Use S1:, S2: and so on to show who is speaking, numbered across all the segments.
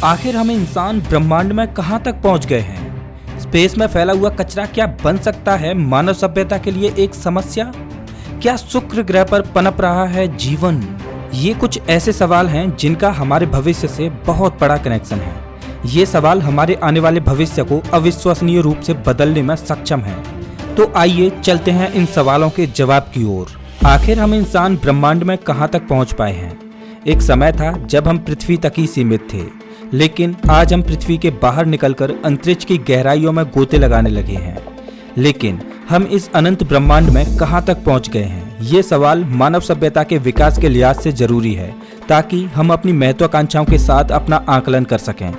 S1: आखिर हम इंसान ब्रह्मांड में कहां तक पहुंच गए हैं? स्पेस में फैला हुआ कचरा क्या बन सकता है मानव सभ्यता के लिए एक समस्या? क्या शुक्र ग्रह पर पनप रहा है जीवन? ये कुछ ऐसे सवाल हैं जिनका हमारे भविष्य से बहुत बड़ा कनेक्शन है। ये सवाल हमारे आने वाले भविष्य को अविश्वसनीय रूप से बदलने में सक्षम है। तो आइए चलते हैं इन सवालों के जवाब की ओर। आखिर हम इंसान ब्रह्मांड में कहां तक पहुंच पाए हैं? एक समय था जब हम पृथ्वी तक ही सीमित थे, लेकिन आज हम पृथ्वी के बाहर निकलकर अंतरिक्ष की गहराइयों में गोते लगाने लगे हैं। लेकिन हम इस अनंत ब्रह्मांड में कहां तक पहुंच गए हैं? ये सवाल मानव सभ्यता के विकास के लिहाज से जरूरी है, ताकि हम अपनी महत्वाकांक्षाओं के साथ अपना आकलन कर सकें।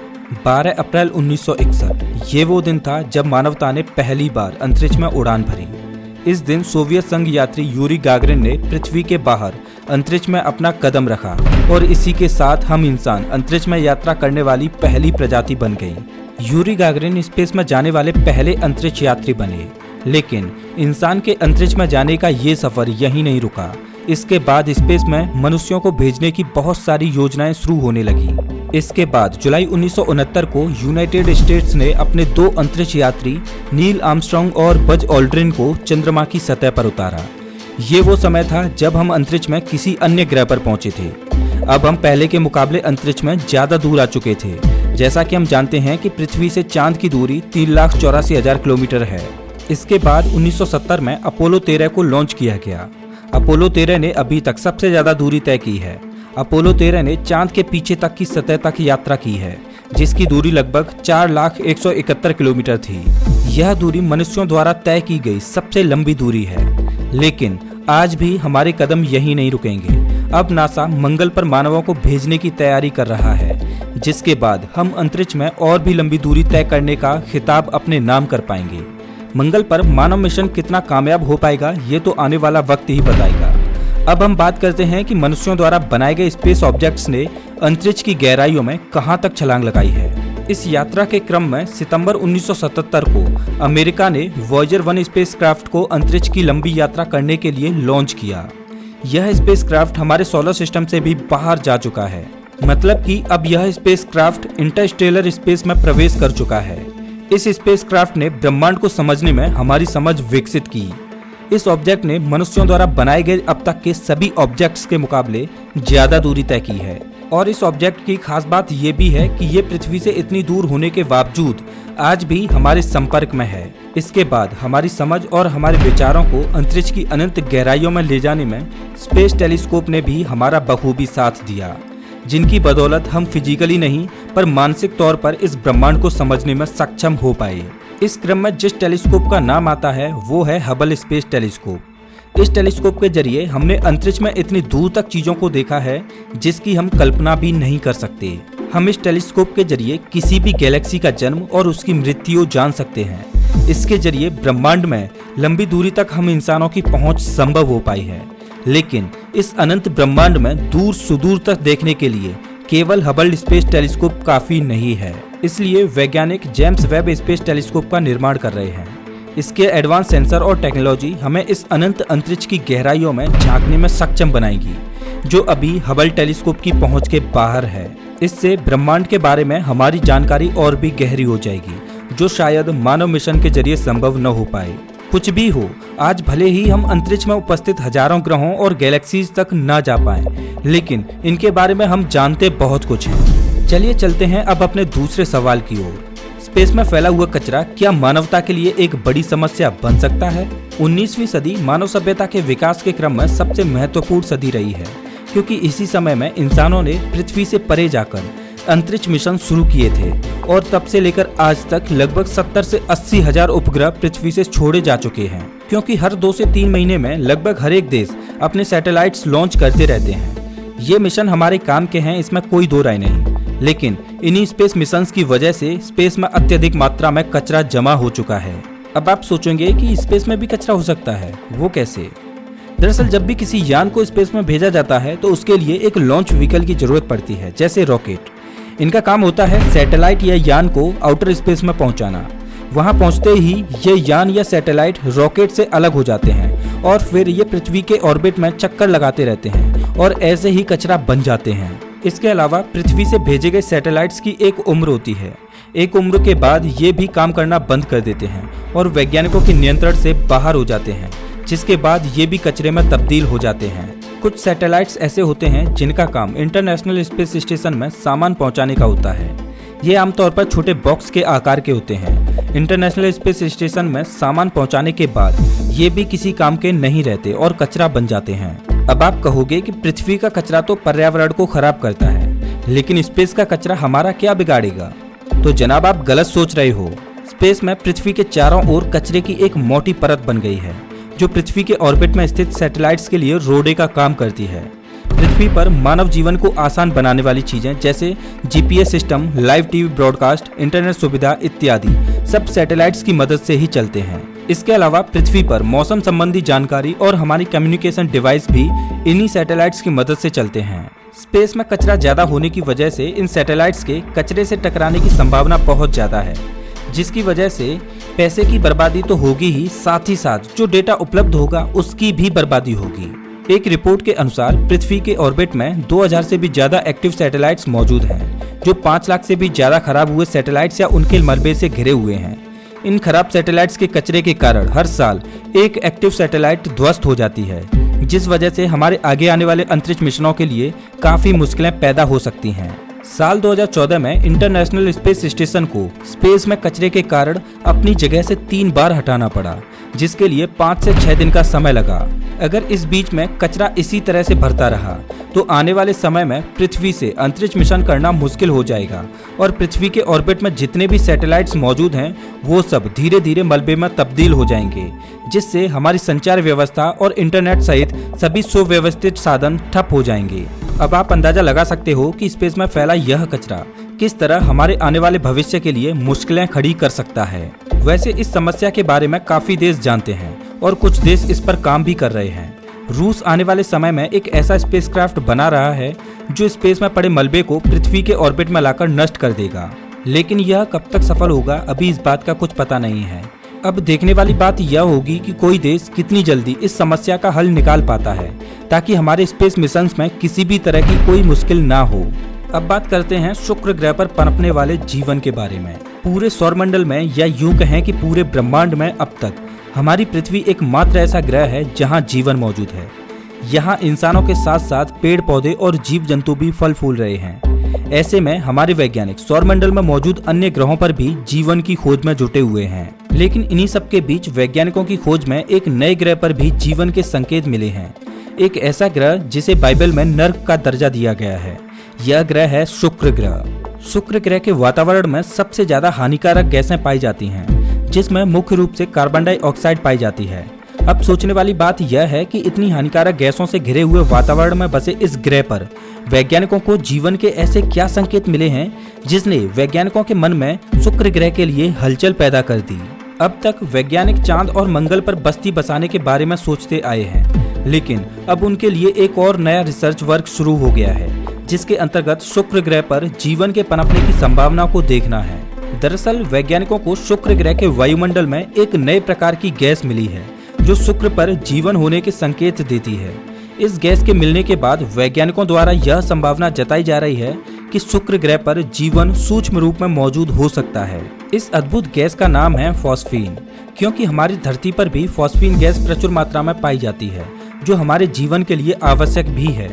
S1: 12 अप्रैल 1961 ये वो दिन था जब मानवता ने पहली बार अंतरिक्ष में उड़ान भरी। इस दिन सोवियत संघ यात्री यूरी गागरिन ने पृथ्वी के बाहर अंतरिक्ष में अपना कदम रखा और इसी के साथ हम इंसान अंतरिक्ष में यात्रा करने वाली पहली प्रजाति बन गई। यूरी गागरिन स्पेस में जाने वाले पहले अंतरिक्ष यात्री बने। लेकिन इंसान के अंतरिक्ष में जाने का ये सफर यहीं नहीं रुका। इसके बाद स्पेस में मनुष्यों को भेजने की बहुत सारी योजनाएं शुरू होने लगी। इसके बाद जुलाई 1969 को यूनाइटेड स्टेट्स ने अपने 2 अंतरिक्ष यात्री नील आर्मस्ट्रांग और बज ऑल्ड्रिन को चंद्रमा की सतह पर उतारा। ये वो समय था जब हम अंतरिक्ष में किसी अन्य ग्रह पर पहुंचे थे। अब हम पहले के मुकाबले अंतरिक्ष में ज्यादा दूर आ चुके थे। जैसा कि हम जानते हैं कि पृथ्वी से चांद की दूरी 3,84,000 किलोमीटर है। इसके बाद 1970 में अपोलो 13 को लॉन्च किया गया। अपोलो 13 ने अभी तक सबसे ज्यादा दूरी तय की है। अपोलो 13 ने चांद के पीछे तक की सतह तक यात्रा की है, जिसकी दूरी लगभग 4,01,71 किलोमीटर थी। यह दूरी मनुष्यों द्वारा तय की गई सबसे लंबी दूरी है। लेकिन आज भी हमारे कदम यहीं नहीं रुकेंगे। अब नासा मंगल पर मानवों को भेजने की तैयारी कर रहा है, जिसके बाद हम अंतरिक्ष में और भी लंबी दूरी तय करने का खिताब अपने नाम कर पाएंगे। मंगल पर मानव मिशन कितना कामयाब हो पाएगा, ये तो आने वाला वक्त ही बताएगा। अब हम बात करते हैं कि मनुष्यों द्वारा बनाए गए स्पेस ऑब्जेक्ट्स ने अंतरिक्ष की गहराइयों में कहां तक छलांग लगाई है। इस यात्रा के क्रम में सितंबर 1977 को अमेरिका ने वॉयेजर 1 स्पेसक्राफ्ट को अंतरिक्ष की लंबी यात्रा करने के लिए लॉन्च किया। यह स्पेसक्राफ्ट हमारे सोलर सिस्टम से भी बाहर जा चुका है। मतलब कि अब यह स्पेसक्राफ्ट इंटरस्टेलर स्पेस में प्रवेश कर चुका है। इस स्पेसक्राफ्ट ने ब्रह्मांड को समझने में हमारी समझ विकसित की। इस ऑब्जेक्ट ने मनुष्यों द्वारा बनाए गए अब तक के सभी ऑब्जेक्ट्स के मुकाबले ज्यादा दूरी तय की है। और इस ऑब्जेक्ट की खास बात ये भी है कि ये पृथ्वी से इतनी दूर होने के बावजूद आज भी हमारे संपर्क में है। इसके बाद हमारी समझ और हमारे विचारों को अंतरिक्ष की अनंत गहराइयों में ले जाने में स्पेस टेलीस्कोप ने भी हमारा बखूबी साथ दिया, जिनकी बदौलत हम फिजिकली नहीं पर मानसिक तौर पर इस ब्रह्मांड को समझने में सक्षम हो पाए। इस क्रम में जिस टेलीस्कोप का नाम आता है वो है हबल स्पेस टेलीस्कोप। इस टेलीस्कोप के जरिए हमने अंतरिक्ष में इतनी दूर तक चीजों को देखा है जिसकी हम कल्पना भी नहीं कर सकते। हम इस टेलीस्कोप के जरिए किसी भी गैलेक्सी का जन्म और उसकी मृत्यु जान सकते हैं। इसके जरिए ब्रह्मांड में लंबी दूरी तक हम इंसानों की पहुंच संभव हो पाई है। लेकिन इस अनंत ब्रह्मांड में दूर सुदूर तक देखने के लिए केवल हबल स्पेस टेलीस्कोप काफी नहीं है। इसलिए वैज्ञानिक जेम्स वेब स्पेस टेलीस्कोप का निर्माण कर रहे हैं। इसके एडवांस सेंसर और टेक्नोलॉजी हमें इस अनंत अंतरिक्ष की गहराइयों में झांकने में सक्षम बनाएगी, जो अभी हबल टेलीस्कोप की पहुंच के बाहर है। इससे ब्रह्मांड के बारे में हमारी जानकारी और भी गहरी हो जाएगी, जो शायद मानव मिशन के जरिए संभव न हो पाए। कुछ भी हो, आज भले ही हम अंतरिक्ष में उपस्थित हजारों ग्रहों और गैलेक्सीज तक न जा पाए, लेकिन इनके बारे में हम जानते बहुत कुछ हैं। चलिए चलते हैं अब अपने दूसरे सवाल की ओर। स्पेस में फैला हुआ कचरा क्या मानवता के लिए एक बड़ी समस्या बन सकता है? 19वीं सदी मानव सभ्यता के विकास के क्रम में सबसे महत्वपूर्ण सदी रही है, क्योंकि इसी समय में इंसानों ने पृथ्वी से परे जाकर अंतरिक्ष मिशन शुरू किए थे और तब से लेकर आज तक लगभग 70 से 80 हजार उपग्रह पृथ्वी से छोड़े जा चुके हैं। क्योंकि हर 2 से 3 महीने में लगभग हर एक देश अपने सैटेलाइट्स लॉन्च करते रहते हैं। ये मिशन हमारे काम के हैं, इसमें कोई दो राय नहीं। लेकिन इन्हीं स्पेस मिशंस की वजह से स्पेस में अत्यधिक मात्रा में कचरा जमा हो चुका है। अब आप सोचेंगे कि स्पेस में भी कचरा हो सकता है, वो कैसे? दरअसल जब भी किसी यान को स्पेस में भेजा जाता है तो उसके लिए एक लॉन्च व्हीकल की जरूरत पड़ती है, जैसे रॉकेट। इनका काम होता है सैटेलाइट या यान को आउटर स्पेस में पहुंचाना। वहां पहुंचते ही ये यान या सैटेलाइट रॉकेट से अलग हो जाते हैं और फिर ये पृथ्वी के ऑर्बिट में चक्कर लगाते रहते हैं और ऐसे ही कचरा बन जाते हैं। इसके अलावा पृथ्वी से भेजे गए सैटेलाइट्स की एक उम्र होती है। एक उम्र के बाद ये भी काम करना बंद कर देते हैं और वैज्ञानिकों के नियंत्रण से बाहर हो जाते हैं, जिसके बाद ये भी कचरे में तब्दील हो जाते हैं। कुछ सैटेलाइट्स ऐसे होते हैं जिनका काम इंटरनेशनल स्पेस स्टेशन में सामान पहुंचाने का होता है। ये आमतौर पर छोटे बॉक्स के आकार के होते हैं। इंटरनेशनल स्पेस स्टेशन में सामान पहुंचाने के बाद ये भी किसी काम के नहीं रहते और कचरा बन जाते हैं। अब आप कहोगे कि पृथ्वी का कचरा तो पर्यावरण को खराब करता है, लेकिन स्पेस का कचरा हमारा क्या बिगाड़ेगा? तो जनाब, आप गलत सोच रहे हो। स्पेस में पृथ्वी के चारों ओर कचरे की एक मोटी परत बन गई है, जो पृथ्वी के ऑर्बिट में स्थित सैटेलाइट्स के लिए रोडे का काम करती है। पृथ्वी पर मानव जीवन को आसान बनाने वाली चीजें जैसे GPS system, live TV broadcast, internet सुविधा इत्यादि सब सैटेलाइट्स की मदद से ही चलते हैं। इसके अलावा पृथ्वी पर मौसम संबंधी जानकारी और हमारी कम्युनिकेशन डिवाइस भी इन्हीं सैटेलाइट्स की मदद से चलते हैं। स्पेस में कचरा ज्यादा होने की वजह से इन सैटेलाइट्स के कचरे से टकराने की संभावना बहुत ज्यादा है, जिसकी वजह से पैसे की बर्बादी तो होगी ही, साथ ही साथ जो डेटा उपलब्ध होगा उसकी भी बर्बादी होगी। एक रिपोर्ट के अनुसार पृथ्वी के ऑर्बिट में 2000 से भी ज्यादा एक्टिव सैटेलाइट्स मौजूद हैं, जो 5 लाख से भी ज्यादा खराब हुए सैटेलाइट्स या उनके मलबे से घिरे हुए हैं। इन खराब सैटेलाइट्स के कचरे के कारण हर साल एक एक्टिव सैटेलाइट ध्वस्त हो जाती है, जिस वजह से हमारे आगे आने वाले अंतरिक्ष मिशनों के लिए काफी मुश्किलें पैदा हो सकती हैं। साल 2014 में इंटरनेशनल स्पेस स्टेशन को स्पेस में कचरे के कारण अपनी जगह से 3 बार हटाना पड़ा, जिसके लिए 5 से 6 दिन का समय लगा। अगर इस बीच में कचरा इसी तरह से भरता रहा तो आने वाले समय में पृथ्वी से अंतरिक्ष मिशन करना मुश्किल हो जाएगा और पृथ्वी के ऑर्बिट में जितने भी सैटेलाइट्स मौजूद हैं वो सब धीरे धीरे मलबे में तब्दील हो जाएंगे, जिससे हमारी संचार व्यवस्था और इंटरनेट सहित सभी सुव्यवस्थित साधन ठप हो जाएंगे। अब आप अंदाजा लगा सकते हो कि स्पेस में फैला यह कचरा किस तरह हमारे आने वाले भविष्य के लिए मुश्किलें खड़ी कर सकता है। वैसे इस समस्या के बारे में काफी देश जानते हैं और कुछ देश इस पर काम भी कर रहे हैं। रूस आने वाले समय में एक ऐसा स्पेसक्राफ्ट बना रहा है जो स्पेस में पड़े मलबे को पृथ्वी के ऑर्बिट में लाकर नष्ट कर देगा, लेकिन यह कब तक सफल होगा अभी इस बात का कुछ पता नहीं है। अब देखने वाली बात यह होगी कि कोई देश कितनी जल्दी इस समस्या का हल निकाल पाता है, ताकि हमारे स्पेस मिशंस में किसी भी तरह की कोई मुश्किल ना हो। अब बात करते हैं शुक्र ग्रह पर पनपने वाले जीवन के बारे में। पूरे सौरमंडल में या यूं कहें कि पूरे ब्रह्मांड में अब तक हमारी पृथ्वी एकमात्र ऐसा ग्रह है जहां जीवन मौजूद है। यहाँ इंसानों के साथ साथ पेड़ पौधे और जीव जंतु भी फल फूल रहे हैं। ऐसे में हमारे वैज्ञानिक सौरमंडल में मौजूद अन्य ग्रहों पर भी जीवन की खोज में जुटे हुए हैं। लेकिन इन्हीं सब के बीच वैज्ञानिकों की खोज में एक नए ग्रह पर भी जीवन के संकेत मिले हैं। एक ऐसा ग्रह जिसे बाइबल में नर्क का दर्जा दिया गया है। यह ग्रह है शुक्र ग्रह। शुक्र ग्रह के वातावरण में सबसे ज्यादा हानिकारक गैसें पाई जाती हैं, जिसमें मुख्य रूप से कार्बन डाइऑक्साइड पाई जाती है। अब सोचने वाली बात यह है कि इतनी हानिकारक गैसों से घिरे हुए वातावरण में बसे इस ग्रह पर वैज्ञानिकों को जीवन के ऐसे क्या संकेत मिले हैं जिसने वैज्ञानिकों के मन में शुक्र ग्रह के लिए हलचल पैदा कर दी। अब तक वैज्ञानिक चांद और मंगल पर बस्ती बसाने के बारे में सोचते आए हैं, लेकिन अब उनके लिए एक और नया रिसर्च वर्क शुरू हो गया है, जिसके अंतर्गत शुक्र ग्रह पर जीवन के पनपने की संभावना को देखना है। दरअसल वैज्ञानिकों को शुक्र ग्रह के वायुमंडल में एक नए प्रकार की गैस मिली है जो शुक्र पर जीवन होने के संकेत देती है। इस गैस के मिलने के बाद वैज्ञानिकों द्वारा यह संभावना जताई जा रही है कि शुक्र ग्रह पर जीवन सूक्ष्म रूप में मौजूद हो सकता है। इस अद्भुत गैस का नाम है फॉस्फीन, क्योंकि हमारी धरती पर भी फॉस्फीन गैस प्रचुर मात्रा में पाई जाती है, जो हमारे जीवन के लिए आवश्यक भी है।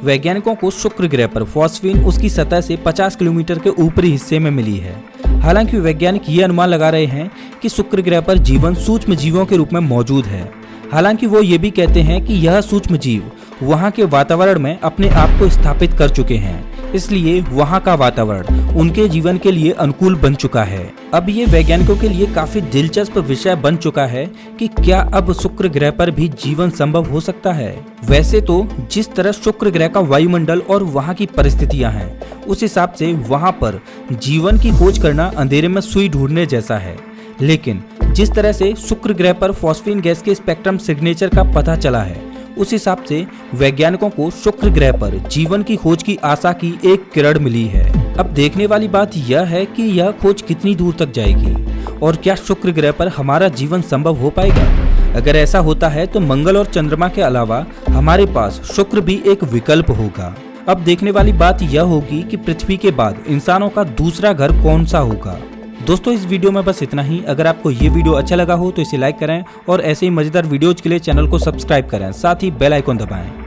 S1: वैज्ञानिकों को शुक्र ग्रह पर फॉस्फीन उसकी सतह से 50 किलोमीटर के ऊपरी हिस्से में मिली है। हालांकि वैज्ञानिक ये अनुमान लगा रहे हैं कि शुक्र ग्रह पर जीवन सूक्ष्म जीवों के रूप में मौजूद है। हालांकि वो ये भी कहते हैं कि यह सूक्ष्म जीव वहाँ के वातावरण में अपने आप को स्थापित कर चुके हैं, इसलिए वहाँ का वातावरण उनके जीवन के लिए अनुकूल बन चुका है। अब ये वैज्ञानिकों के लिए काफी दिलचस्प विषय बन चुका है कि क्या अब शुक्र ग्रह पर भी जीवन संभव हो सकता है। वैसे तो जिस तरह शुक्र ग्रह का वायुमंडल और वहाँ की परिस्थितियाँ हैं, उस हिसाब से वहाँ पर जीवन की खोज करना अंधेरे में सुई ढूंढने जैसा है। लेकिन जिस तरह से शुक्र ग्रह पर फॉस्फीन गैस के स्पेक्ट्रम सिग्नेचर का पता चला है, उस हिसाब से वैज्ञानिकों को शुक्र ग्रह पर जीवन की खोज की आशा की एक किरण मिली है। अब देखने वाली बात यह है कि यह खोज कितनी दूर तक जाएगी और क्या शुक्र ग्रह पर हमारा जीवन संभव हो पाएगा। अगर ऐसा होता है तो मंगल और चंद्रमा के अलावा हमारे पास शुक्र भी एक विकल्प होगा। अब देखने वाली बात यह होगी कि पृथ्वी के बाद इंसानों का दूसरा घर कौन सा होगा। दोस्तों इस वीडियो में बस इतना ही। अगर आपको ये वीडियो अच्छा लगा हो तो इसे लाइक करें और ऐसे ही मजेदार वीडियोज के लिए चैनल को सब्सक्राइब करें, साथ ही बेल आइकन दबाएं।